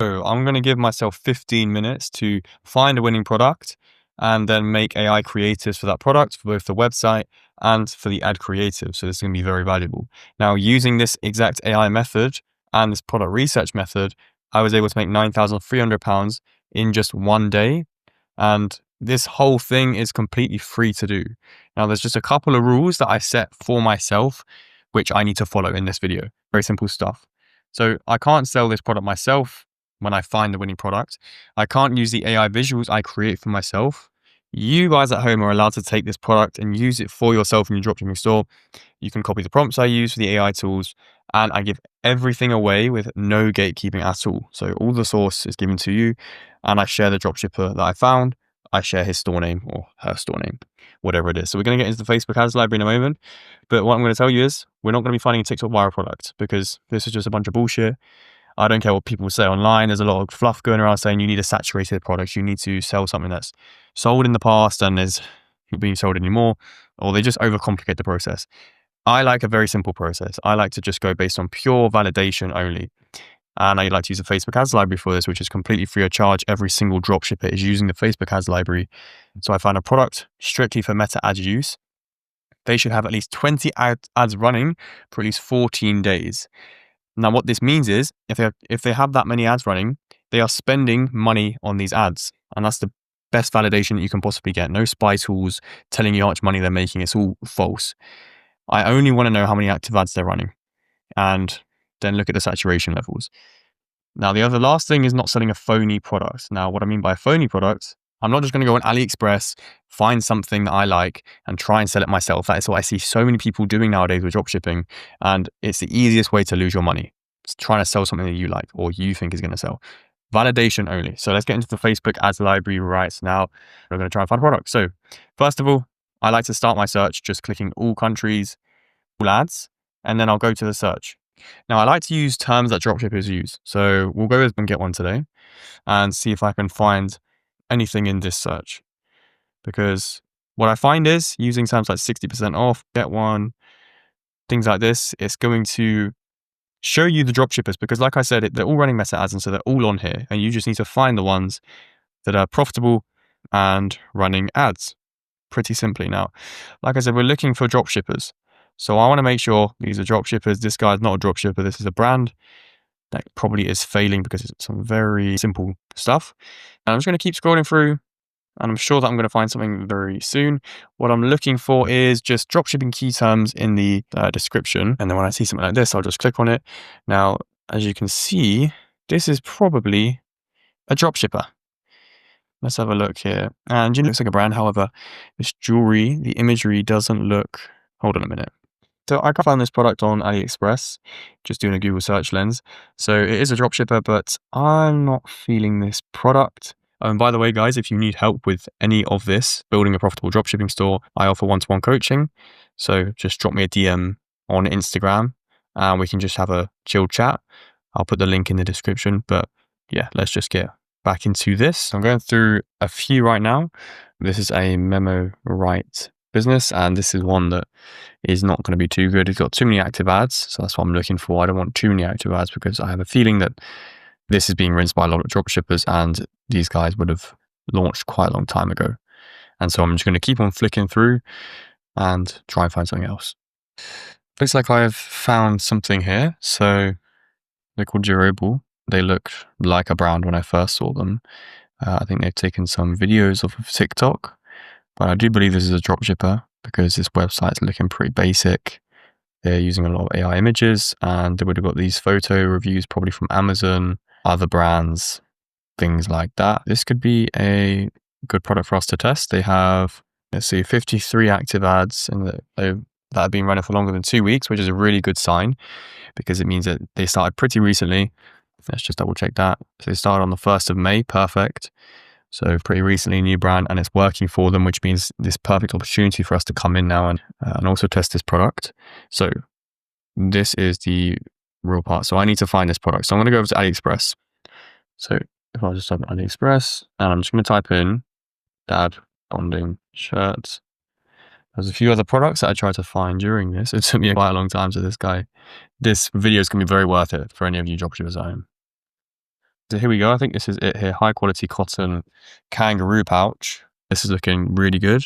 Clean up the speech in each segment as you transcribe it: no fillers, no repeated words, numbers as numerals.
So I'm going to give myself 15 minutes to find a winning product and then make AI creatives for that product, for both the website and for the ad creative. So this is going to be very valuable. Now, using this exact AI method and this product research method, I was able to make £9,300 in just one day. And this whole thing is completely free to do. Now, there's just a couple of rules that I set for myself, which I need to follow in this video. Very simple stuff. So I can't sell this product myself when I find the winning product. I can't use the AI visuals I create for myself. You guys at home are allowed to take this product and use it for yourself in your dropshipping store. You can copy the prompts I use for the AI tools, and I give everything away with no gatekeeping at all. So all the source is given to you, and I share the dropshipper that I found. I share his store name or her store name, whatever it is. So we're going to get into the Facebook ads library in a moment. But what I'm going to tell you is we're not going to be finding a TikTok viral product because this is just a bunch of bullshit. I don't care what people say online. There's a lot of fluff going around saying you need a saturated product. You need to sell something that's sold in the past and is not being sold anymore, or they just overcomplicate the process. I like a very simple process. I like to just go based on pure validation only. And I like to use the Facebook ads library for this, which is completely free of charge. Every single dropshipper is using the Facebook ads library. So I find a product strictly for meta ads use. They should have at least 20 ads running for at least 14 days. Now, what this means is if they have that many ads running, they are spending money on these ads. And that's the best validation that you can possibly get. No spy tools telling you how much money they're making. It's all false. I only want to know how many active ads they're running and then look at the saturation levels. Now, the last thing is not selling a phony product. Now, what I mean by a phony product, I'm not just going to go on AliExpress, find something that I like and try and sell it myself. That is what I see so many people doing nowadays with dropshipping. And it's the easiest way to lose your money. It's trying to sell something that you like or you think is going to sell. Validation only. So let's get into the Facebook ads library right now. We're going to try and find a product. So first of all, I like to start my search just clicking all countries, all ads, and then I'll go to the search. Now, I like to use terms that dropshippers use. So we'll go with and get one today and see if I can find anything in this search. Because what I find is using terms like 60% off, get one, things like this, it's going to show you the dropshippers because like I said, they're all running meta ads and so they're all on here and you just need to find the ones that are profitable and running ads pretty simply. Now, like I said, we're looking for dropshippers. So I want to make sure these are dropshippers. This guy's not a dropshipper. This is a brand that probably is failing because it's some very simple stuff. And I'm just going to keep scrolling through and I'm sure that I'm going to find something very soon. What I'm looking for is just dropshipping key terms in the description. And then when I see something like this, I'll just click on it. Now, as you can see, this is probably a dropshipper. Let's have a look here. And it looks like a brand. However, this jewelry, the imagery doesn't look, hold on a minute. So I found this product on AliExpress, just doing a Google search lens. So it is a dropshipper, but I'm not feeling this product. And by the way, guys, if you need help with any of this, building a profitable dropshipping store, I offer one-to-one coaching. So just drop me a DM on Instagram and we can just have a chill chat. I'll put the link in the description, but yeah, let's just get back into this. I'm going through a few right now. This is a memo right business, and this is one that is not going to be too good. It's got too many active ads, so that's what I'm looking for. I don't want too many active ads because I have a feeling that this is being rinsed by a lot of dropshippers, and these guys would have launched quite a long time ago. And so I'm just going to keep on flicking through and try and find something else. Looks like I've found something here. So they're called Durable. They looked like a brand when I first saw them. I think they've taken some videos off of TikTok, but I do believe this is a dropshipper because this website's looking pretty basic. They're using a lot of AI images and they would have got these photo reviews probably from Amazon, other brands, things like that. This could be a good product for us to test. They have, let's see, 53 active ads and that have been running for longer than 2 weeks, which is a really good sign because it means that they started pretty recently. Let's just double check that. So they started on the 1st of May. Perfect. So pretty recently, new brand, and it's working for them, which means this perfect opportunity for us to come in now and also test this product. So this is the real part. So I need to find this product. So I'm going to go over to AliExpress. So if I just type in AliExpress, and I'm just going to type in dad bonding shirts. There's a few other products that I tried to find during this. It took me quite a long time. So this video is going to be very worth it for any of you dropshippers at home. So here we go. I think this is it here. High quality cotton kangaroo pouch. This is looking really good.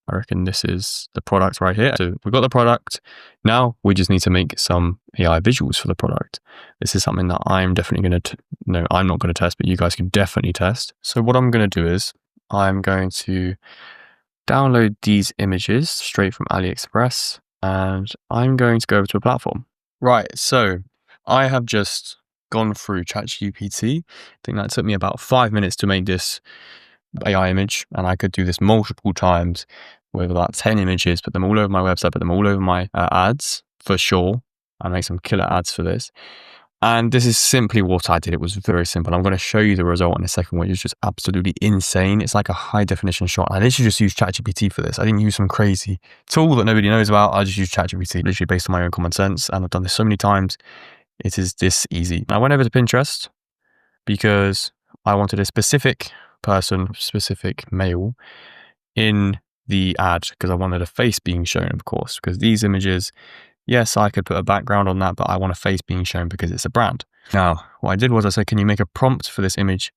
I reckon this is the product right here. So we've got the product. Now we just need to make some AI visuals for the product. This is something that I'm definitely going to, no, I'm not going to test, but you guys can definitely test. So what I'm going to do is I'm going to download these images straight from AliExpress, and I'm going to go over to a platform. Right. So I have just gone through ChatGPT. I think that took me about 5 minutes to make this AI image, and I could do this multiple times with about 10 images, put them all over my website, put them all over my ads for sure, and make some killer ads for this. And this is simply what I did. It was very simple. I'm going to show you the result in a second, which is just absolutely insane. It's like a high definition shot. I literally just used ChatGPT for this. I didn't use some crazy tool that nobody knows about. I just used ChatGPT literally based on my own common sense, and I've done this so many times. It is this easy. I went over to Pinterest because I wanted a specific person, specific male in the ad, because I wanted a face being shown, of course, because these images, yes, I could put a background on that, but I want a face being shown because it's a brand. Now, what I did was I said, can you make a prompt for this image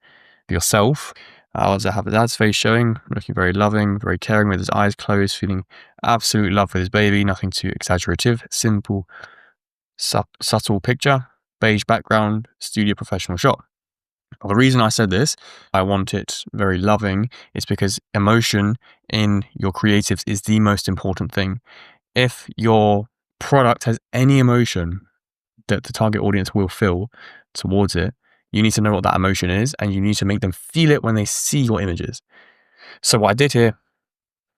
for yourself? I was have his dad's face showing, looking very loving, very caring, with his eyes closed, feeling absolute love for his baby, nothing too exaggerative, simple, subtle picture, beige background, studio professional shot. Well, the reason I said this, I want it very loving, is because emotion in your creatives is the most important thing. If your product has any emotion that the target audience will feel towards it, you need to know what that emotion is, and you need to make them feel it when they see your images. So what I did here,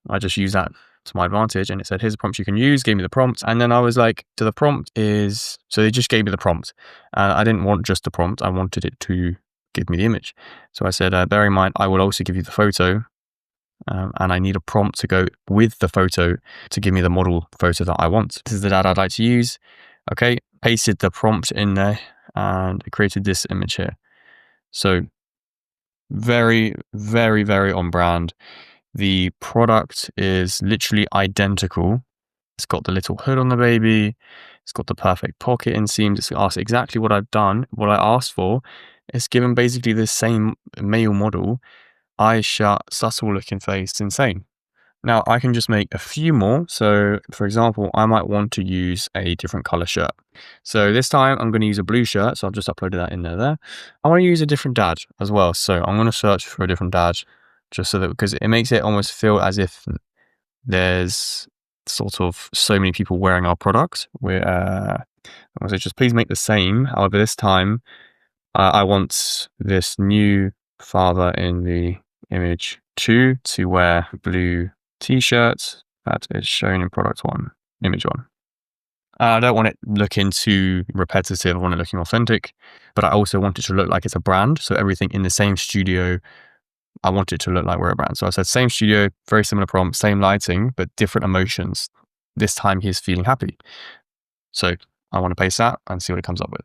I just used that to my advantage, and it said, here's a prompt you can use, gave me the prompt. And then I was like, so the prompt is, so they just gave me the prompt. I didn't want just the prompt. I wanted it to give me the image. So I said, bear in mind, I will also give you the photo, and I need a prompt to go with the photo to give me the model photo that I want. This is the dad I'd like to use. Okay, pasted the prompt in there, and it created this image here. So very, very, very on brand. The product is literally identical. It's got the little hood on the baby. It's got the perfect pocket inseams. It's asked exactly what I've done, what I asked for. It's given basically the same male model. Eyes shut, subtle looking face, insane. Now I can just make a few more. So for example, I might want to use a different color shirt. So this time I'm going to use a blue shirt. So I've just uploaded that in there. I want to use a different dad as well. So I'm going to search for a different dad, just so that, because it makes it almost feel as if there's sort of so many people wearing our product. I want to just please make the same. However, this time I want this new father in the image 2 to wear blue t-shirt that is shown in product 1, image 1. I don't want it looking too repetitive. I want it looking authentic, but I also want it to look like it's a brand. So everything in the same studio, I want it to look like we're a brand. So I said same studio, very similar prompt, same lighting, but different emotions. This time he's feeling happy. So I want to paste that and see what it comes up with.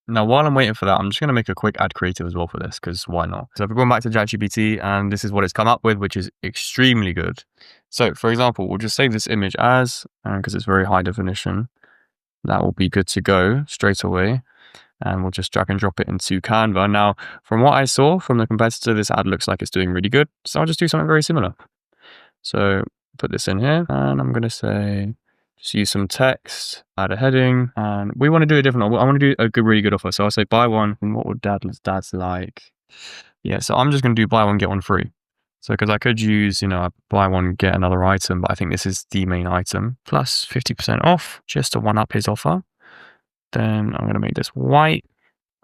Now, while I'm waiting for that, I'm just going to make a quick ad creative as well for this, because why not? So I've gone back to ChatGPT, and this is what it's come up with, which is extremely good. So for example, we'll just save this image as, because it's very high definition, that will be good to go straight away. And we'll just drag and drop it into Canva. Now, from what I saw from the competitor, this ad looks like it's doing really good. So I'll just do something very similar. So put this in here, and I'm going to say, just use some text, add a heading, and we want to do a different one. I want to do a good, really good offer. So I'll say buy one, and what would dad's like? Yeah, so I'm just going to do buy one, get one free. So because I could use, buy one, get another item, but I think this is the main item. Plus 50% off, just to one up his offer. Then I'm going to make this white,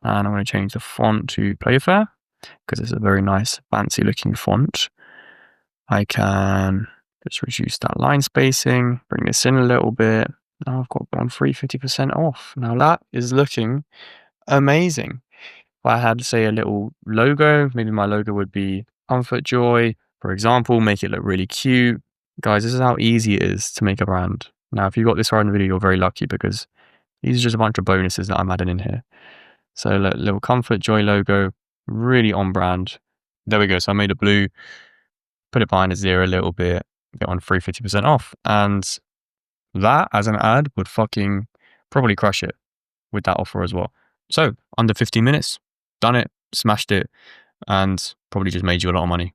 and I'm going to change the font to Playfair, because it's a very nice, fancy looking font. I can just reduce that line spacing, bring this in a little bit. Now I've got one free 50% off. Now that is looking amazing. If I had, say, a little logo, maybe my logo would be Comfort Joy, for example, make it look really cute. Guys, this is how easy it is to make a brand. Now, if you got this far in the video, you're very lucky, because these are just a bunch of bonuses that I'm adding in here. So little Comfort Joy logo, really on brand. There we go. So I made it blue, put it behind a 0 a little bit, get one free 50% off. And that as an ad would fucking probably crush it with that offer as well. So under 15 minutes, done it, smashed it, and probably just made you a lot of money.